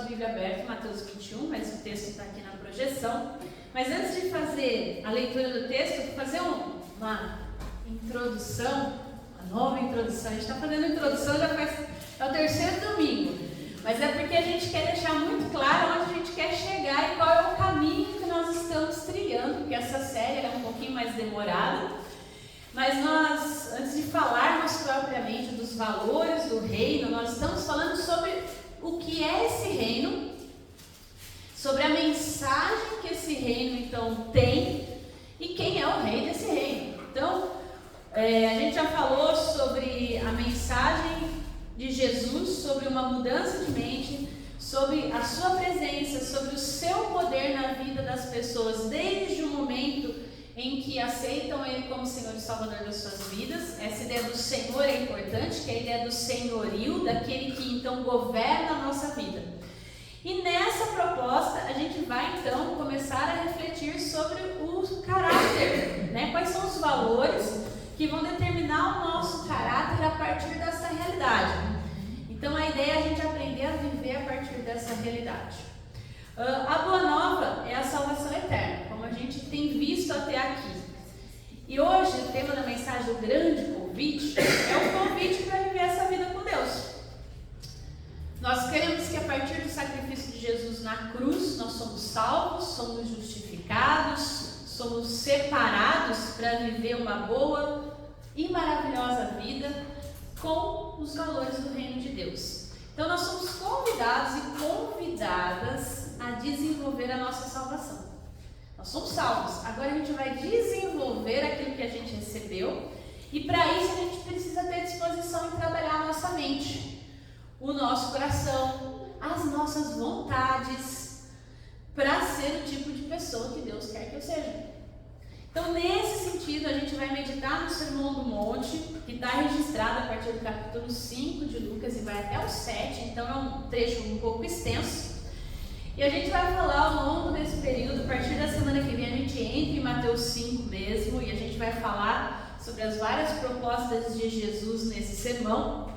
Bíblia aberta em Mateus 21, mas o texto está aqui na projeção. Mas antes de fazer a leitura do texto, vou fazer uma introdução, uma nova introdução. A gente está fazendo a introdução, é o terceiro domingo. Mas é porque a gente quer deixar muito claro onde a gente quer chegar e qual é o caminho que nós estamos trilhando, porque essa série é um pouquinho mais demorada. Mas nós, antes de falarmos propriamente dos valores do reino, nós estamos falando sobre o que é esse reino, sobre a mensagem que esse reino então tem e quem é o rei desse reino. Então, a gente já falou sobre a mensagem de Jesus, sobre uma mudança de mente, sobre a sua presença, sobre o seu poder na vida das pessoas, desde o momento em que aceitam Ele como Senhor e Salvador das suas vidas. Essa ideia do Senhor é importante, que é a ideia do senhorio, daquele que então governa a nossa vida. E nessa proposta a gente vai então começar a refletir sobre o caráter, né? Quais são os valores que vão determinar o nosso caráter a partir dessa realidade. Então a ideia é a gente aprender a viver a partir dessa realidade. A boa nova é a salvação eterna, como a gente tem visto até aqui. E hoje o tema da mensagem do grande convite é o convite para viver essa vida com Deus. Nós queremos que a partir do sacrifício de Jesus na cruz, nós somos salvos, somos justificados, somos separados para viver uma boa e maravilhosa vida com os valores do reino de Deus. Então nós somos convidados e convidadas a desenvolver a nossa salvação. Nós somos salvos, agora a gente vai desenvolver aquilo que a gente recebeu e para isso a gente precisa ter disposição em trabalhar a nossa mente, o nosso coração, as nossas vontades, para ser o tipo de pessoa que Deus quer que eu seja. Então, nesse sentido, a gente vai meditar no Sermão do Monte, que está registrado a partir do capítulo 5 de Lucas e vai até o 7, então é um trecho um pouco extenso. E a gente vai falar ao longo desse período, a partir da semana que vem a gente entra em Mateus 5 mesmo, e a gente vai falar sobre as várias propostas de Jesus nesse sermão,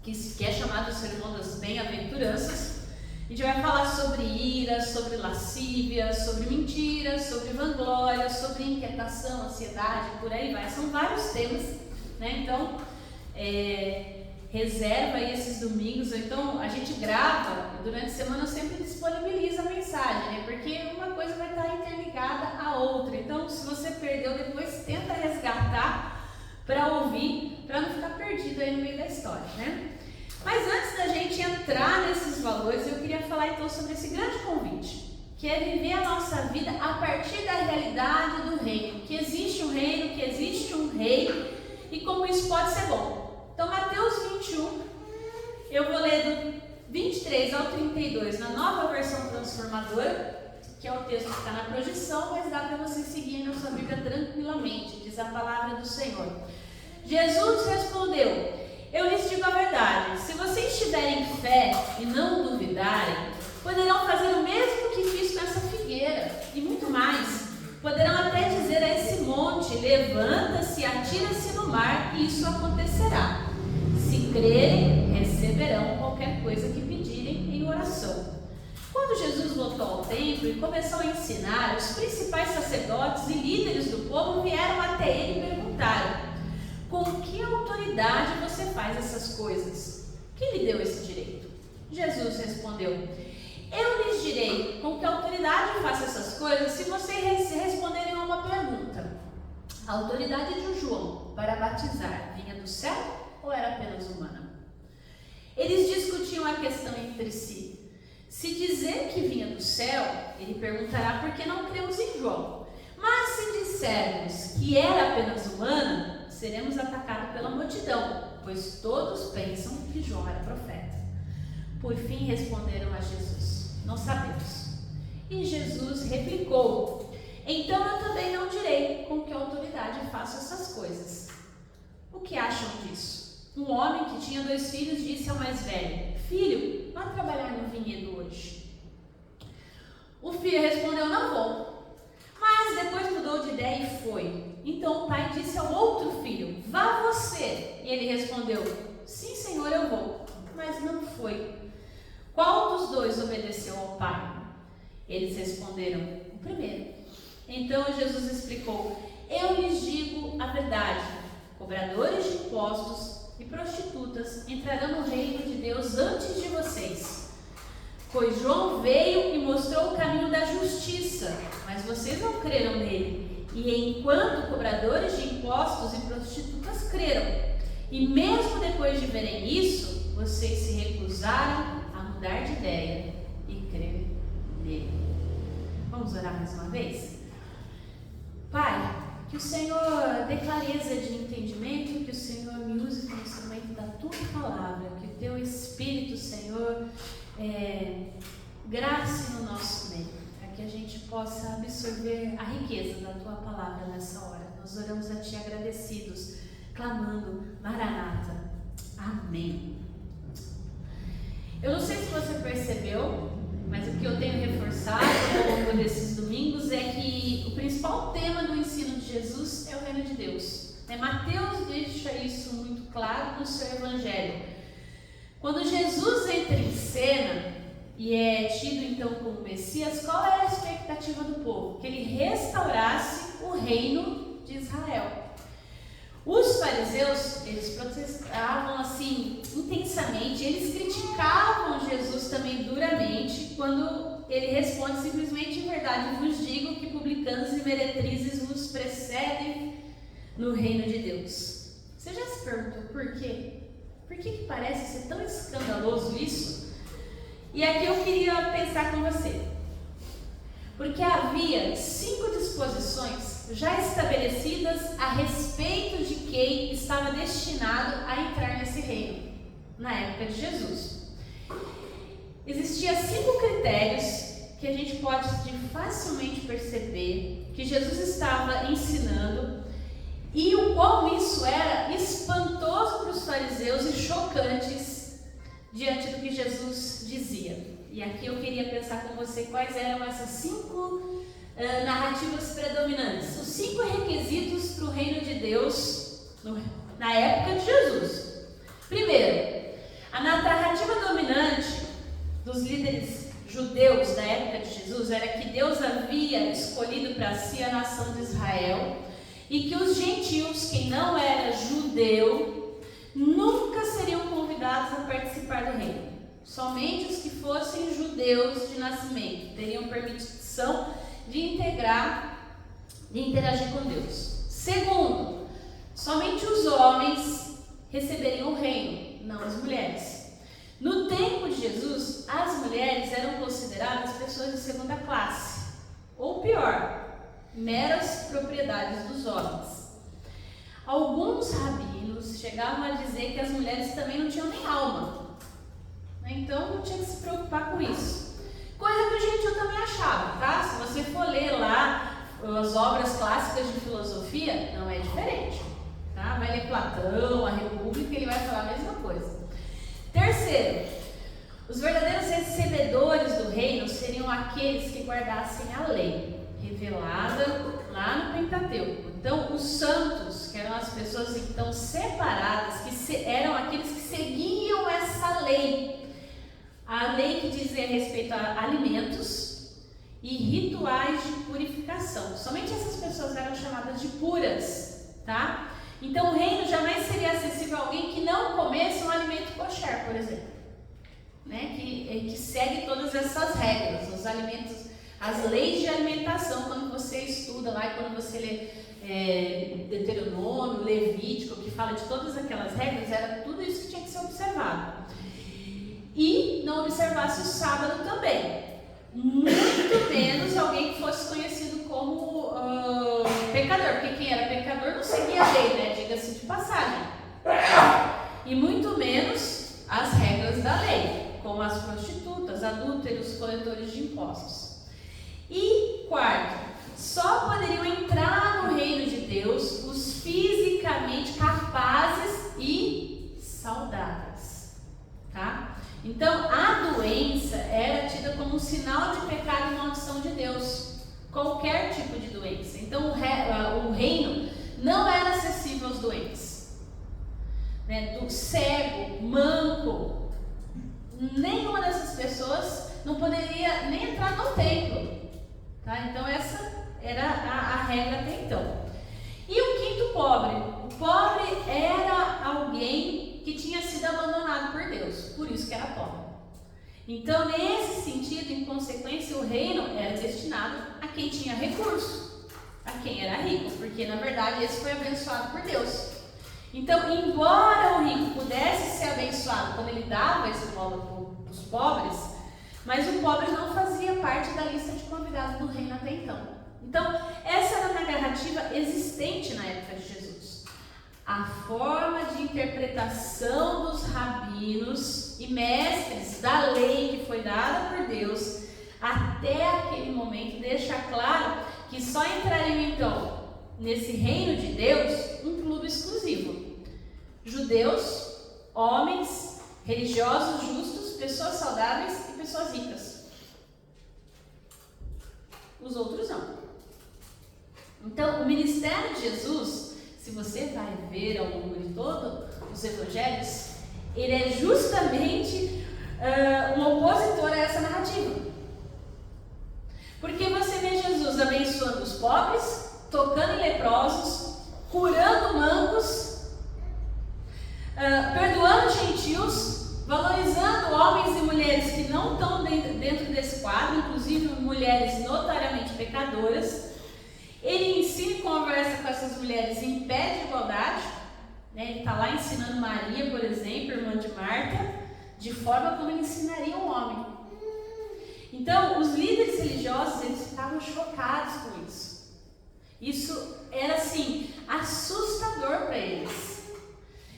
que é chamado o Sermão das Bem-aventuranças. A gente vai falar sobre ira, sobre lascívia, sobre mentira, sobre vanglória, sobre inquietação, ansiedade, por aí vai. São vários temas, né? Então, reserva aí esses domingos, ou então a gente grava, durante a semana eu sempre disponibilizo a mensagem, né? Porque uma coisa vai estar interligada à outra. Então, se você perdeu, depois tenta resgatar para ouvir, para não ficar perdido aí no meio da história, né? Mas antes da gente entrar nesses valores, eu queria falar então sobre esse grande convite, que é viver a nossa vida a partir da realidade do reino, que existe um reino, que existe um rei e como isso pode ser bom. Então, Mateus 21, eu vou ler do 23 ao 32 na nova versão transformadora, que é o texto que está na projeção, mas dá para você seguir na sua Bíblia tranquilamente, diz a palavra do Senhor. Jesus respondeu: eu lhes digo a verdade, se vocês tiverem fé e não duvidarem, poderão fazer o mesmo que fiz com essa figueira, e muito mais. Poderão até dizer a esse monte: levanta-se, atira-se no mar, e isso acontecerá. Se crerem, receberão qualquer coisa que pedirem em oração. Quando Jesus voltou ao templo e começou a ensinar, os principais sacerdotes e líderes do povo vieram até ele e perguntaram: com que autoridade você faz essas coisas? Quem lhe deu esse direito? Jesus respondeu: eu lhes direi com que autoridade eu faço essas coisas se vocês responderem a uma pergunta. A autoridade de João para batizar vinha do céu ou era apenas humana? Eles discutiam a questão entre si. Se dizer que vinha do céu, ele perguntará por que não cremos em João. Mas se dissermos que era apenas humana, seremos atacados pela multidão, pois todos pensam que João era profeta. Por fim responderam a Jesus: não sabemos. E Jesus replicou: então eu também não direi com que autoridade faço essas coisas. O que acham disso? Um homem que tinha 2 filhos disse ao mais velho: filho, vá trabalhar no vinhedo hoje. O filho respondeu: não vou. Mas depois mudou de ideia e foi. Então o pai disse ao outro filho: vá você. E ele respondeu: sim, senhor, eu vou. Mas não foi. Qual dos dois obedeceu ao Pai? Eles responderam: o primeiro. Então Jesus explicou: eu lhes digo a verdade, cobradores de impostos e prostitutas entrarão no reino de Deus antes de vocês. Pois João veio e mostrou o caminho da justiça, mas vocês não creram nele. E enquanto cobradores de impostos e prostitutas creram. E mesmo depois de verem isso, vocês se recusaram a mudar de ideia e crer nele. Vamos orar mais uma vez? Pai, que o Senhor dê clareza de entendimento, que o Senhor me use como instrumento da Tua Palavra, que o Teu Espírito, Senhor, grace no nosso meio, para que a gente possa absorver a riqueza da Tua Palavra nessa hora. Nós oramos a Ti agradecidos, clamando: Maranata. Amém. Eu não sei se você percebeu, mas o que eu tenho reforçado ao longo desses domingos é que o principal tema do ensino de Jesus é o reino de Deus. Mateus deixa isso muito claro no seu evangelho. Quando Jesus entra em cena e é tido então como Messias, qual era a expectativa do povo? Que ele restaurasse o reino de Israel. Os fariseus, eles protestavam assim intensamente, eles criticavam Jesus também duramente quando ele responde simplesmente: em verdade vos digo que publicanos e meretrizes vos precedem no reino de Deus. Você já se perguntou por quê? Por que parece ser tão escandaloso isso? E aqui eu queria pensar com você. Porque havia 5 disposições já estabelecidas a respeito de quem estava destinado a entrar nesse reino, na época de Jesus. Existiam 5 critérios que a gente pode facilmente perceber que Jesus estava ensinando e o quão isso era espantoso para os fariseus e chocantes diante do que Jesus dizia. E aqui eu queria pensar com você quais eram essas 5 narrativas predominantes, os 5 requisitos para o reino de Deus na época de Jesus. Primeiro, a narrativa dominante dos líderes judeus da época de Jesus era que Deus havia escolhido para si a nação de Israel e que os gentios, quem não era judeu, nunca seriam convidados a participar do reino. Somente os que fossem judeus de nascimento teriam permissão de interagir com Deus. Segundo, somente os homens receberiam o reino, não as mulheres. No tempo de Jesus, as mulheres eram consideradas pessoas de segunda classe, ou pior, meras propriedades dos homens. Alguns rabinos chegavam a dizer que as mulheres também não tinham nem alma, então não tinha que se preocupar com isso. Coisa que o gentil também achava, tá? Se você for ler lá as obras clássicas de filosofia, não é diferente, tá? Vai ler Platão, a República, ele vai falar a mesma coisa. Terceiro, os verdadeiros recebedores do reino seriam aqueles que guardassem a lei, revelada lá no Pentateuco. Então, os santos, que eram as pessoas então separadas, que eram aqueles que seguiam essa lei. A lei que dizia respeito a alimentos e rituais de purificação. Somente essas pessoas eram chamadas de puras, tá? Então o reino jamais seria acessível a alguém que não comesse um alimento kosher, por exemplo, né? Que segue todas essas regras, os alimentos, as leis de alimentação. Quando você estuda lá e quando você lê Deuteronômio, Levítico, que fala de todas aquelas regras, era tudo isso que tinha que ser observado. E não observasse o sábado também, muito menos alguém que fosse conhecido como pecador, porque quem era pecador não seguia a lei, né? Diga-se de passagem. E muito menos as regras da lei, como as prostitutas, adúlteros, coletores de impostos. E quarto, só poderiam entrar no reino de Deus os fisicamente capazes e saudáveis, tá? Então, a doença era tida como um sinal de pecado e maldição de Deus. Qualquer tipo de doença. Então, o reino não era acessível aos doentes. Do cego, manco, nenhuma dessas pessoas não poderia nem entrar no templo. Tá? Então essa era a regra até então. E o quinto pobre? O pobre era alguém que tinha sido abandonado por Deus, por isso que era pobre. Então, nesse sentido, em consequência, o reino era destinado a quem tinha recurso, a quem era rico, porque na verdade esse foi abençoado por Deus. Então, embora o rico pudesse ser abençoado quando ele dava esse esmola para os pobres, mas o pobre não fazia parte da lista de convidados do reino até então. Então, essa era uma narrativa existente na época de Jesus. A forma de interpretação dos rabinos e mestres da lei que foi dada por Deus até aquele momento deixa claro que só entrariam então nesse reino de Deus um clube exclusivo: judeus, homens, religiosos justos, pessoas saudáveis e pessoas ricas. Os outros não. Então, o ministério de Jesus, se você vai ver ao longo de todos os evangelhos, ele é justamente um opositor a essa narrativa. Porque você vê Jesus abençoando os pobres, tocando em leprosos, curando mancos, perdoando gentios, valorizando homens e mulheres que não estão dentro desse quadro, inclusive mulheres notariamente pecadoras. Ele ensina e conversa com essas mulheres em pé de igualdade, né? Ele está lá ensinando Maria, por exemplo, irmã de Marta, de forma como ele ensinaria um homem. Então, os líderes religiosos, eles ficavam chocados com isso. Isso era, assim, assustador para eles.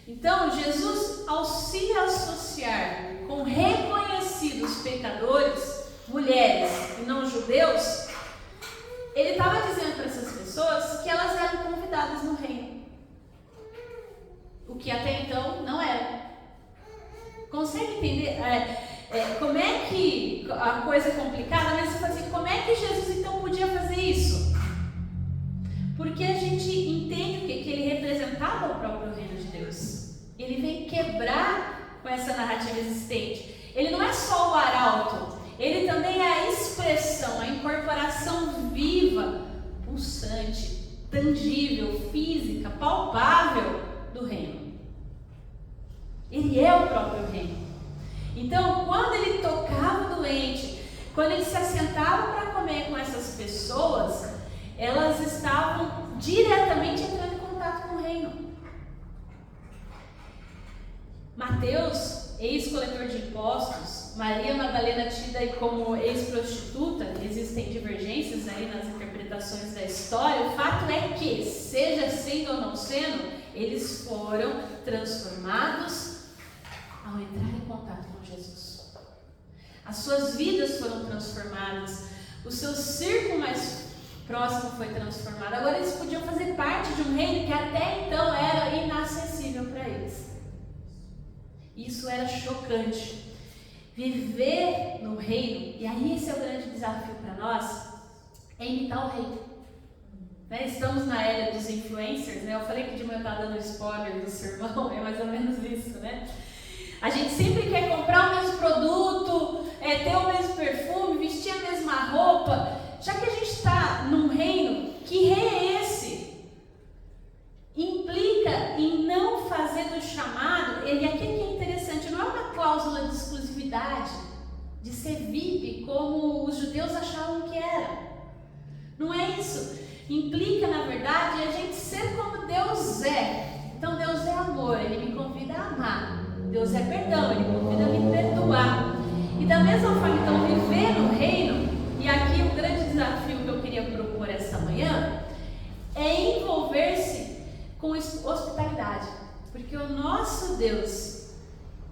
Então, Jesus, ao se associar com reconhecidos pecadores, mulheres e não judeus, ele estava dizendo para essas pessoas que elas eram convidadas no reino, o que até então não era. Consegue entender como é que a coisa é complicada? Mas você fala assim, como é que Jesus então podia fazer isso? Porque a gente entende o que ele representava o próprio reino de Deus. Ele vem quebrar com essa narrativa existente. Ele não é só o arauto, ele também é a expressão, a incorporação viva, pulsante, tangível, física, palpável do reino. Ele é o próprio reino. Então, quando ele tocava o doente, quando ele se assentava para comer com essas pessoas, elas estavam diretamente entrando em contato com o reino. Mateus, ex-coletor de impostos, Maria Madalena tida como ex-prostituta, existem divergências aí nas interpretações da história. O fato é que, seja sendo ou não sendo, eles foram transformados ao entrar em contato com Jesus. As suas vidas foram transformadas, o seu círculo mais próximo foi transformado. Agora eles podiam fazer parte de um reino que até então era inacessível para eles. Isso era chocante. Viver no reino, e aí esse é o grande desafio para nós, é imitar o reino. Né? Estamos na era dos influencers, né? Eu falei que de manhã eu estava dando spoiler do sermão, é mais ou menos isso, né? A gente sempre quer comprar o mesmo produto, ter o mesmo perfume, vestir a mesma roupa. Já que a gente está num reino, que rei é esse? Implica em não fazer do chamado, e aqui que é interessante, não é uma cláusula de exclusividade, de ser VIP, como os judeus achavam que era. Não é isso. Implica, na verdade, a gente ser como Deus é. Então, Deus é amor, Ele me convida a amar. Deus é perdão, Ele convida a me perdoar. E da mesma forma, então, viver no reino, e aqui o grande desafio que eu queria propor essa manhã, é envolver-se com hospitalidade. Porque o nosso Deus,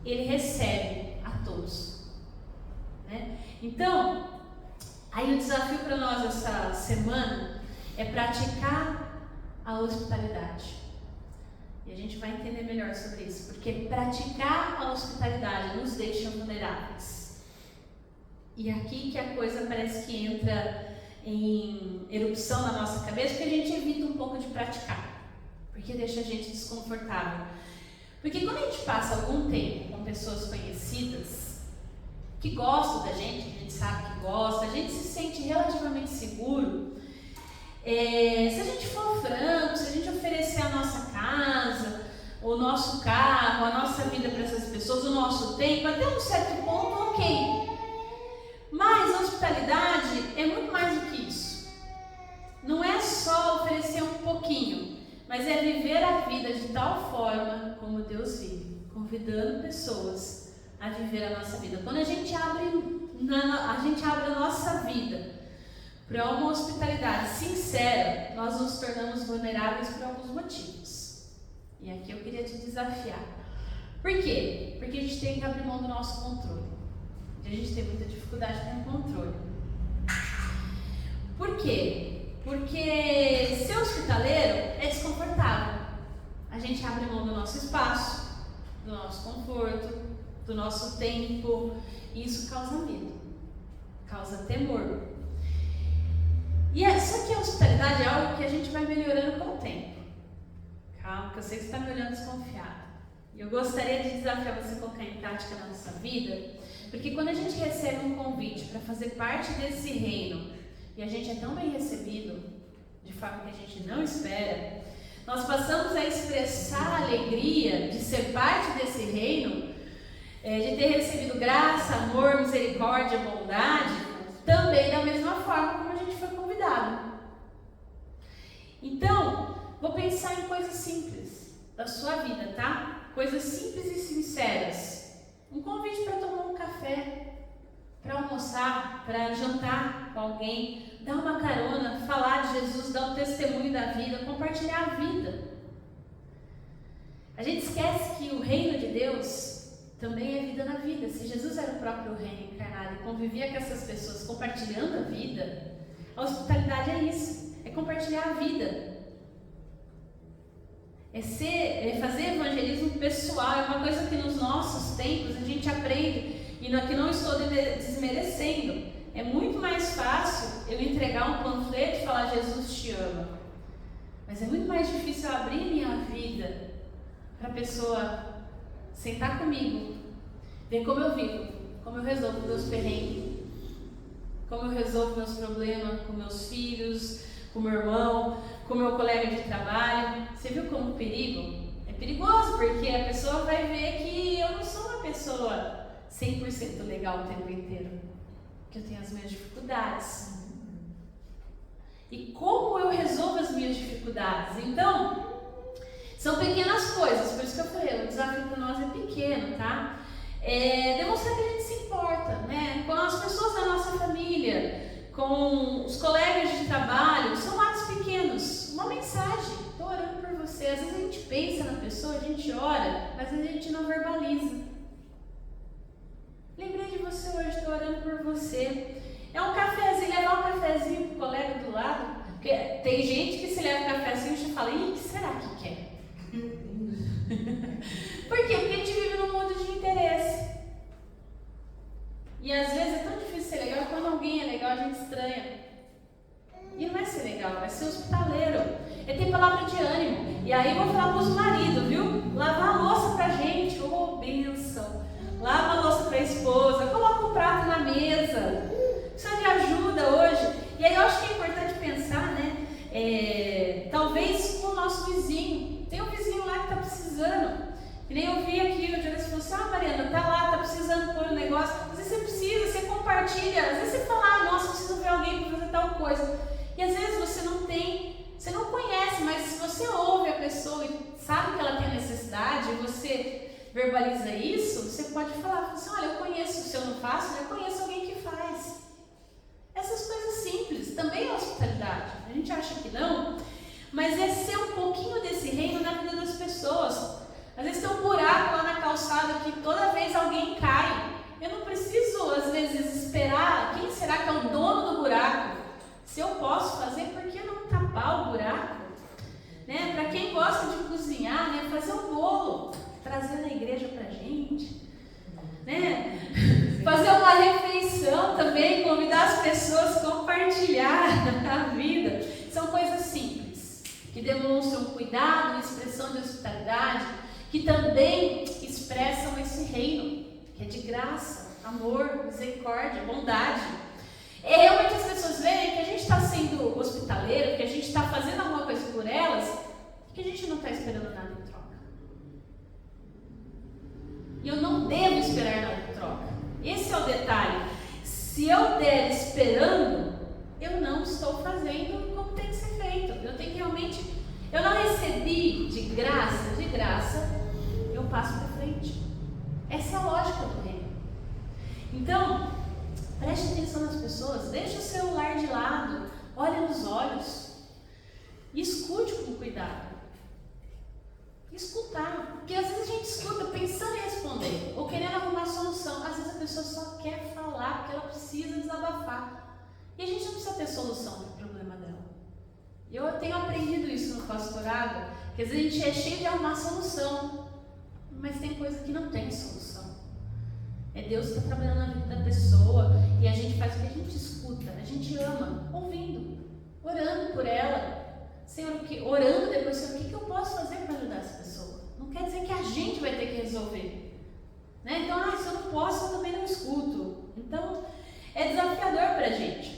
Ele recebe a todos. Né? Então, aí o desafio para nós essa semana é praticar a hospitalidade. E a gente vai entender melhor sobre isso, porque praticar a hospitalidade nos deixa vulneráveis. E aqui que a coisa parece que entra em erupção na nossa cabeça, porque a gente evita um pouco de praticar, porque deixa a gente desconfortável. Porque quando a gente passa algum tempo com pessoas conhecidas, que gostam da gente, que a gente sabe que gosta, a gente se sente relativamente seguro. Se a gente for franco, se a gente oferecer a nossa casa, o nosso carro, a nossa vida para essas pessoas, o nosso tempo, até um certo ponto, ok. Mas a hospitalidade é muito mais do que isso. Não é só oferecer um pouquinho, mas é viver a vida de tal forma como Deus vive, convidando pessoas a viver a nossa vida. Quando a gente abre a nossa vida para uma hospitalidade sincera, nós nos tornamos vulneráveis por alguns motivos. E aqui eu queria te desafiar. Por quê? Porque a gente tem que abrir mão do nosso controle. A gente tem muita dificuldade com o controle. Por quê? Porque ser hospitaleiro é desconfortável. A gente abre mão do nosso espaço, do nosso conforto, do nosso tempo, e isso causa medo, causa temor. Só que a hospitalidade é algo que a gente vai melhorando com o tempo. Calma, que eu sei que você está me olhando desconfiado. E eu gostaria de desafiar você a colocar em prática na nossa vida, porque quando a gente recebe um convite para fazer parte desse reino, e a gente é tão bem recebido, de forma que a gente não espera, nós passamos a expressar a alegria de ser parte desse reino, de ter recebido graça, amor, misericórdia, bondade, também da mesma forma como a gente foi convidado. Então, vou pensar em coisas simples da sua vida, tá? Coisas simples e sinceras. Um convite para tomar um café, para almoçar, para jantar com alguém, dar uma carona, falar de Jesus, dar um testemunho da vida, compartilhar a vida. A gente esquece que o reino de Deus também é vida na vida. Se Jesus era o próprio reino encarnado e convivia com essas pessoas compartilhando a vida, a hospitalidade é isso, é compartilhar a vida. É fazer evangelismo pessoal, é uma coisa que nos nossos tempos a gente aprende, e que não estou desmerecendo. É muito mais fácil eu entregar um panfleto e falar Jesus te ama, mas é muito mais difícil eu abrir minha vida para a pessoa sentar comigo, ver como eu vivo, como eu resolvo meus perrengues, como eu resolvo meus problemas com meus filhos, com meu irmão, com meu colega de trabalho. Você viu como perigo? É perigoso, porque a pessoa vai ver que eu não sou uma pessoa 100% legal o tempo inteiro, que eu tenho as minhas dificuldades. E como eu resolvo as minhas dificuldades? Então, são pequenas coisas, por isso que eu falei, o desafio para nós é pequeno, tá? Demonstrar que a gente se importa, né? Com as pessoas da nossa família, com os colegas de trabalho, são atos pequenos. Uma mensagem, estou orando por você. Às vezes a gente pensa na pessoa, a gente ora, mas a gente não verbaliza. Lembrei de você hoje, estou orando por você. É um cafezinho, levar um cafezinho pro colega do lado. Porque tem gente que se leva um cafezinho e já fala, o que será que quer? Por quê? Porque a gente vive num mundo de interesse. E às vezes é tão difícil ser legal, quando alguém é legal a gente estranha. E não é ser legal, é ser hospitaleiro. É ter palavra de ânimo. E aí eu vou falar pros maridos, viu? Lavar a louça pra gente, bênção. Lava a louça pra esposa, coloca o prato na mesa. Precisa de ajuda hoje. E aí eu acho que é importante pensar, né? Talvez com o nosso vizinho. Tem um vizinho lá que está precisando. Que nem eu vi aqui, o dia desse falou assim, Mariana, tá lá, tá precisando pôr um negócio. Às vezes você precisa, você compartilha. Às vezes você fala, nossa, preciso ver alguém para fazer tal coisa. E às vezes você não tem, você não conhece, mas se você ouve a pessoa e sabe que ela tem necessidade, e você verbaliza isso, você pode falar assim, olha, eu conheço, se eu não faço, eu conheço alguém que faz. Essas coisas simples, também é hospitalidade. A gente acha que não, mas é ser um pouquinho desse reino na vida das pessoas. Às vezes tem um buraco lá na calçada que toda vez alguém cai. Eu não preciso, às vezes, esperar quem será que é o dono do buraco. Se eu posso fazer, por que não tapar o buraco? Né? Para quem gosta de cozinhar, né? Fazer um bolo, trazer na igreja pra gente. Né? Fazer uma refeição também, convidar as pessoas a compartilhar a vida. São coisas simples, que demonstram cuidado, expressão de hospitalidade, que também expressam esse reino, que é de graça. amor, misericórdia, bondade. É realmente as pessoas verem que a gente está sendo hospitaleiro, que a gente está fazendo alguma coisa por elas, que a gente não está esperando nada em troca. E eu não devo esperar nada em troca. Esse é o detalhe. Se eu der esperando, eu não estou fazendo como tem que ser feito. Eu tenho que realmente... Eu não recebi de graça, eu passo para frente. Essa é a lógica do reino. Então, preste atenção nas pessoas, deixe o celular de lado, olhe nos olhos e escute com cuidado. Escutar, porque às vezes a gente escuta pensando em responder ou querendo arrumar solução. Às vezes a pessoa só quer falar porque ela precisa desabafar. E a gente não precisa ter solução para o problema dela. Eu tenho aprendido isso no pastorado, que às vezes a gente é cheio de arrumar solução, mas tem coisa que não tem solução. É Deus que está trabalhando na vida da pessoa e a gente faz o que a gente escuta, a gente ama, ouvindo, orando por ela. Senhor, orando depois, Senhor, o que eu posso fazer para ajudar essa pessoa? Não quer dizer que a gente vai ter que resolver. Né? Então, se eu não posso, eu também não escuto. Então, é desafiador para a gente.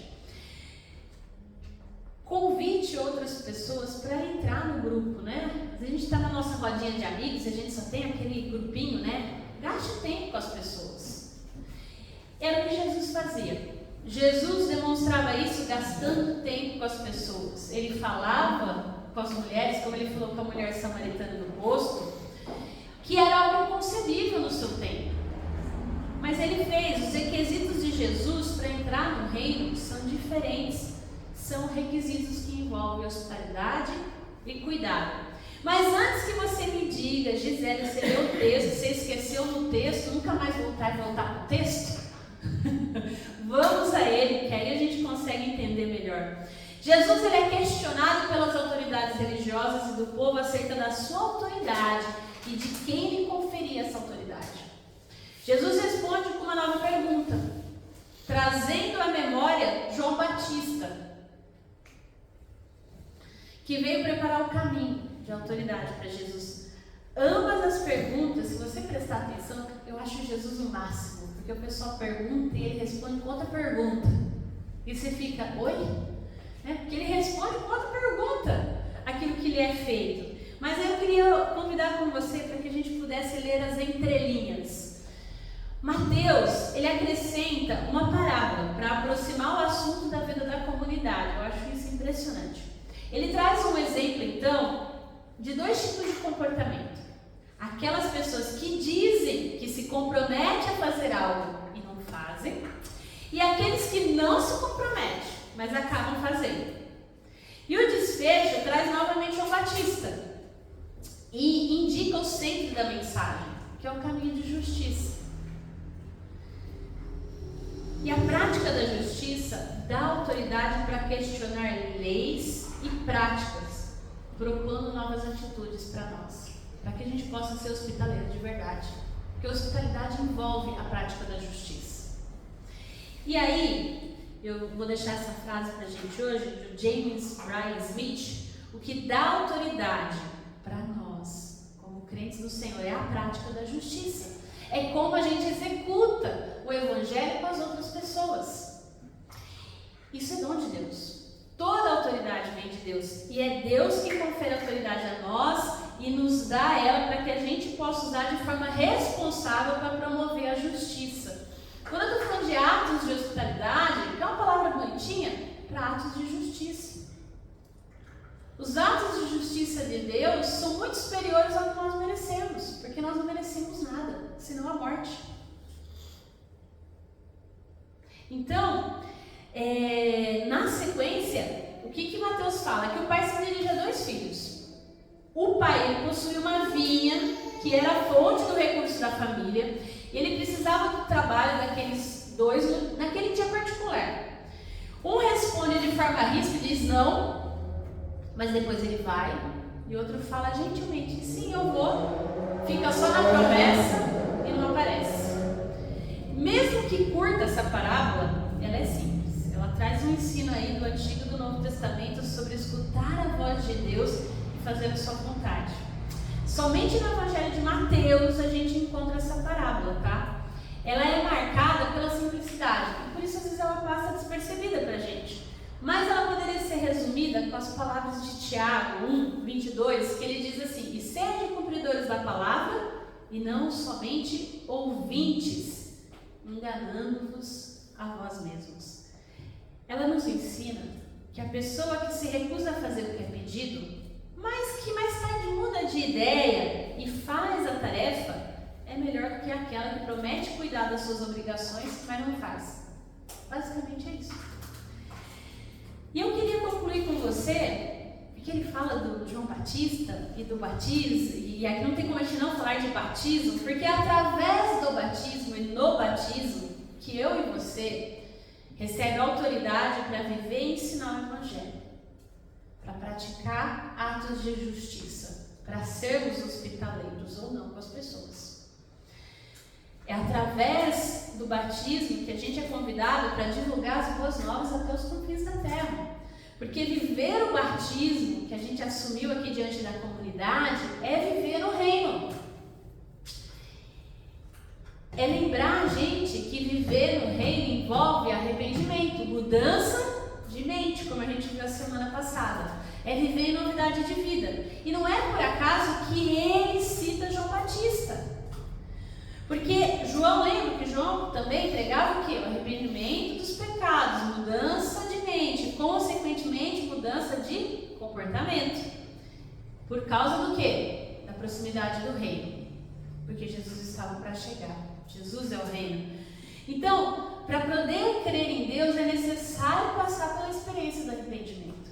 Convide outras pessoas para entrar no grupo, né? Se a gente está na nossa rodinha de amigos, a gente só tem aquele grupinho, né? Gaste tempo com as pessoas. Era o que Jesus fazia. Jesus demonstrava isso gastando tempo com as pessoas. Ele falava com as mulheres, como ele falou com a mulher samaritana no posto, que era algo inconcebível no seu tempo. Mas ele fez. Os requisitos de Jesus para entrar no reino são diferentes. São requisitos que envolvem hospitalidade e cuidado. Mas antes que você me diga, Gisele, você leu o texto, você esqueceu no texto, nunca mais voltar para o texto? Vamos a ele, que aí a gente consegue entender melhor. Jesus ele é questionado pelas autoridades religiosas e do povo acerca da sua autoridade e de quem lhe conferia essa autoridade. Jesus responde com uma nova pergunta, trazendo à memória João Batista, que veio preparar o caminho de autoridade para Jesus. Ambas as perguntas, se você prestar atenção, eu acho Jesus o máximo, porque o pessoal pergunta e ele responde com outra pergunta. E você fica, oi? Porque ele responde com outra pergunta aquilo que lhe é feito. Mas eu queria convidar com você para que a gente pudesse ler as entrelinhas. Mateus, ele acrescenta uma parábola para aproximar o assunto da vida da comunidade. Eu acho isso impressionante. Ele traz um exemplo, então, de dois tipos de comportamento. Aquelas pessoas que dizem que se comprometem a fazer algo e não fazem, e aqueles que não se comprometem, mas acabam fazendo. E o desfecho traz novamente João Batista e indica o centro da mensagem, que é o caminho de justiça. E a prática da justiça dá autoridade para questionar leis e práticas, propondo novas atitudes para nós, para que a gente possa ser hospitaleiro de verdade, porque a hospitalidade envolve a prática da justiça. E aí, eu vou deixar essa frase para a gente hoje, do James Bryan Smith: o que dá autoridade para nós, como crentes do Senhor, é a prática da justiça. É como a gente executa o Evangelho com as outras pessoas. Isso é dom de Deus. Toda autoridade vem de Deus. E é Deus que confere autoridade a nós e nos dá ela para que a gente possa usar de forma responsável para promover a justiça. Quando eu estou falando de atos de hospitalidade, que é uma palavra bonitinha, para atos de justiça. Os atos de justiça de Deus são muito superiores ao que nós merecemos, porque nós não merecemos nada, senão a morte. Então, na sequência, o que Mateus fala? Que o pai se dirige a dois filhos. O pai ele possuía uma vinha, que era a fonte do recurso da família, e ele precisava do trabalho daqueles dois naquele dia particular. Um responde de forma ríspida e diz não, mas depois ele vai, e outro fala gentilmente, sim, eu vou, fica só na promessa e não aparece. Mesmo que curta essa parábola, ela é simples. Ela traz um ensino aí do Antigo e do Novo Testamento sobre escutar a voz de Deus e fazer a sua vontade. Somente no Evangelho de Mateus a gente encontra essa parábola, tá? ela é marcada pela simplicidade. E por isso, às vezes, ela passa despercebida para a gente. Mas ela poderia ser resumida com as palavras de Tiago 1, 22, que ele diz assim: e sede cumpridores da palavra, e não somente ouvintes, enganando-vos a vós mesmos. Ela nos ensina que a pessoa que se recusa a fazer o que é pedido, mas que mais tarde muda de ideia e faz a tarefa, é melhor do que aquela que promete cuidar das suas obrigações, mas não faz. Basicamente é isso. E eu queria concluir com você, porque ele fala do João Batista e do batismo, e aqui não tem como a gente não falar de batismo, porque é através do batismo e no batismo que eu e você recebe autoridade para viver e ensinar o Evangelho, para praticar atos de justiça, para sermos hospitaleiros ou não com as pessoas. É através do batismo que a gente é convidado para divulgar as boas novas até os confins da terra. Porque viver o batismo que a gente assumiu aqui diante da comunidade é viver o reino. É lembrar a gente que viver no reino envolve arrependimento, mudança de mente, como a gente viu a semana passada. É viver em novidade de vida. E não é por acaso que ele cita João Batista. Porque João, lembra que João também pregava o quê? O arrependimento dos pecados, mudança de mente, consequentemente mudança de comportamento. Por causa do quê? Da proximidade do reino. Porque Jesus estava para chegar. Jesus é o reino. Então, para poder crer em Deus é necessário passar pela experiência do arrependimento.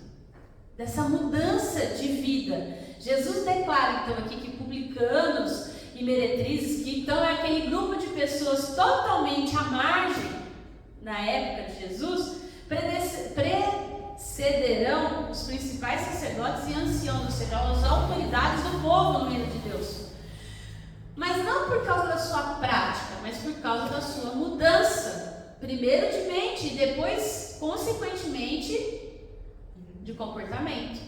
Dessa mudança de vida. Jesus declara então aqui que publicanos e meretrizes, que então é aquele grupo de pessoas totalmente à margem na época de Jesus, precederão os principais sacerdotes e anciãos, ou seja, as autoridades do povo no reino de Deus. Mas não por causa da sua prática, mas por causa da sua mudança, primeiro de mente e depois, consequentemente, de comportamento.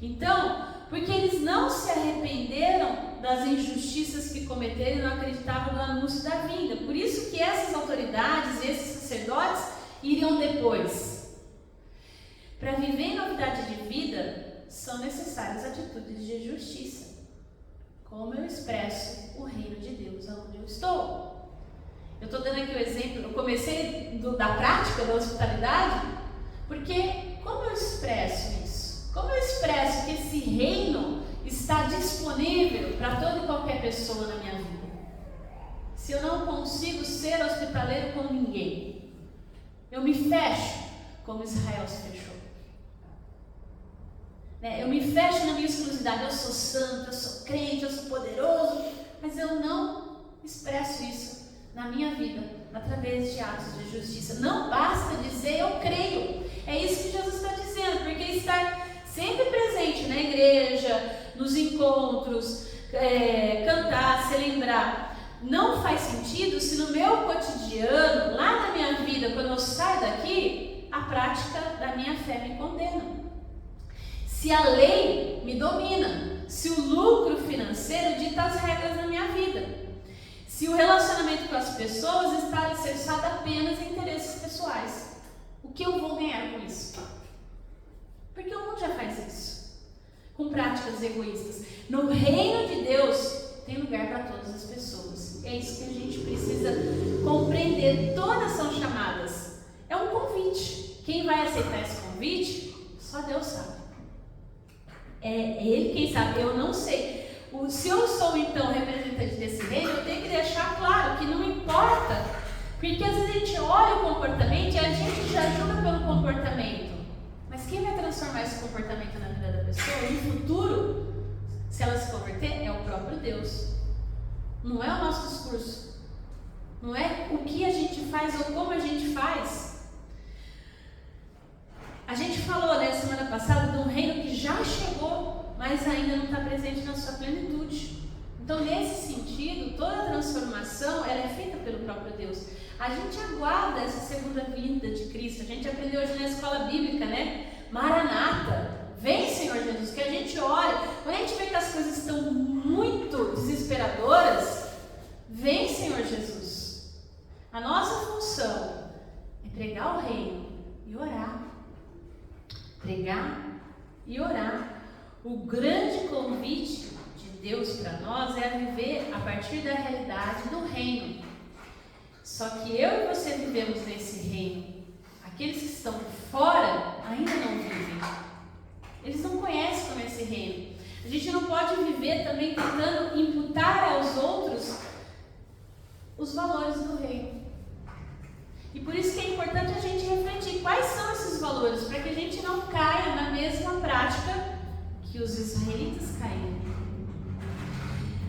Então, porque eles não se arrependeram das injustiças que cometeram e não acreditavam no anúncio da vinda. Por isso que essas autoridades, esses sacerdotes, iriam depois. Para viver em novidade de vida, são necessárias atitudes de justiça. Como eu expresso o reino de Deus onde eu estou. Eu estou dando aqui o exemplo, eu comecei da prática da hospitalidade, porque como eu expresso isso? Como eu expresso que esse reino está disponível para toda e qualquer pessoa na minha vida? Se eu não consigo ser hospitaleiro com ninguém, eu me fecho como Israel se fechou. Eu me fecho na minha exclusividade. Eu sou santo, eu sou crente, eu sou poderoso, mas eu não expresso isso na minha vida através de atos de justiça. Não basta dizer eu creio. É isso que Jesus está dizendo, porque está sempre presente na igreja, nos encontros, cantar, se lembrar. Não faz sentido se no meu cotidiano, lá na minha vida, quando eu saio daqui, a prática da minha fé me condena. Se a lei me domina, se o lucro financeiro dita as regras na minha vida, se o relacionamento com as pessoas está alicerçado apenas em interesses pessoais, o que eu vou ganhar com isso? Porque o mundo já faz isso, com práticas egoístas. No reino de Deus tem lugar para todas as pessoas. É isso que a gente precisa compreender. Todas são chamadas. É um convite. Quem vai aceitar esse convite, só Deus sabe. É Ele quem sabe, eu não sei. Se eu sou então representante desse reino, eu tenho que deixar claro que não importa, porque às vezes a gente olha o comportamento e a gente já julga pelo comportamento, mas quem vai transformar esse comportamento na vida da pessoa no futuro, se ela se converter, é o próprio Deus. Não é o nosso discurso, não é o que a gente faz ou como a gente faz. A gente falou semana passada de um reino que já chegou, mas ainda não está presente na sua plenitude. Então, nesse sentido, toda a transformação ela é feita pelo próprio Deus. A gente aguarda essa segunda vinda de Cristo. A gente aprendeu hoje na escola bíblica, Maranata, vem Senhor Jesus, que a gente olha. Quando a gente vê que as coisas estão muito desesperadoras, vem Senhor Jesus. A nossa função é pregar o reino e orar. Pregar e orar. O grande convite de Deus para nós é viver a partir da realidade do reino. Só que eu e você vivemos nesse reino. Aqueles que estão fora ainda não vivem. Eles não conhecem como é esse reino. A gente não pode viver também tentando imputar aos outros os valores do reino. E por isso que é importante a gente refletir quais são esses valores, para que a gente não caia na mesma prática que os israelitas caíram.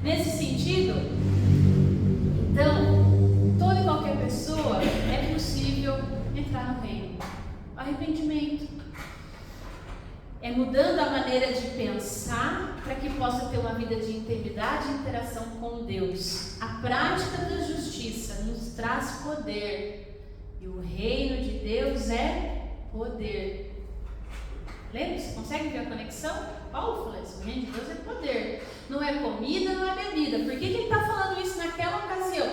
Nesse sentido, então, toda e qualquer pessoa é possível entrar no reino. Arrependimento é mudando a maneira de pensar para que possa ter uma vida de integridade e interação com Deus. A prática da justiça nos traz poder. E o reino de Deus é poder. Lembra? Você consegue ver a conexão? Paulo falou isso, o reino de Deus é poder. Não é comida, não é bebida. Por que ele está falando isso naquela ocasião?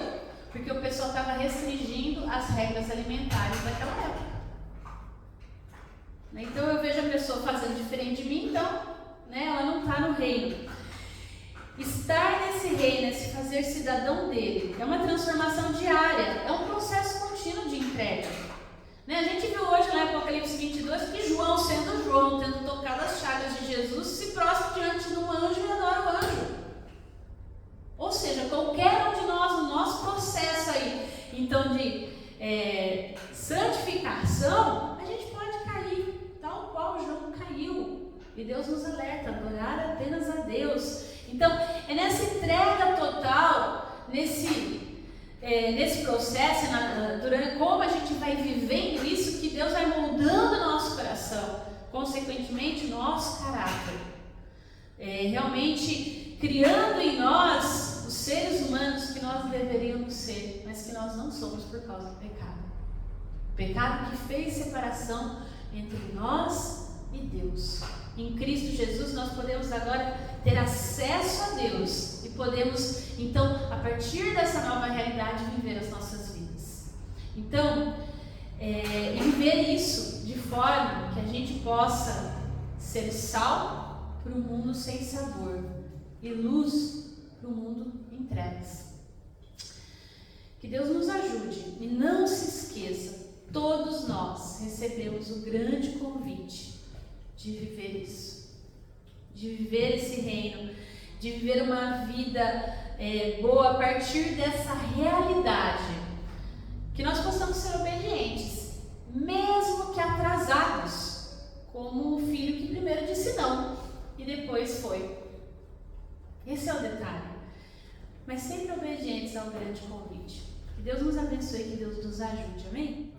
Porque o pessoal estava restringindo as regras alimentares daquela época. Então eu vejo a pessoa fazendo diferente de mim, então ela não está no reino. Estar nesse reino é se fazer cidadão dele. É uma transformação diária, é um processo contínuo de entrega. A gente viu hoje no Apocalipse 22 que João, sendo João, tendo tocado as chagas de Jesus, se prostra diante de um anjo e adora o anjo. Ou seja, qualquer um de nós, no nosso processo aí, então de santificação, a gente pode cair, tal qual João caiu. E Deus nos alerta, adorar apenas a Deus. Então, é nessa entrega total, nesse processo, durante como a gente vai vivendo isso, que Deus vai moldando o nosso coração, consequentemente o nosso caráter. Realmente criando em nós os seres humanos que nós deveríamos ser, mas que nós não somos por causa do pecado. O pecado que fez separação entre nós e Deus. Em Cristo Jesus nós podemos agora ter acesso a Deus e podemos, então, a partir dessa nova realidade, viver as nossas vidas. Então, viver isso de forma que a gente possa ser sal para um mundo sem sabor e luz para um mundo em trevas. Que Deus nos ajude e não se esqueça, todos nós recebemos o grande convite de viver isso, de viver esse reino, de viver uma vida boa a partir dessa realidade, que nós possamos ser obedientes, mesmo que atrasados, como o filho que primeiro disse não e depois foi. Esse é o detalhe, mas sempre obedientes ao grande convite. Que Deus nos abençoe, que Deus nos ajude, amém?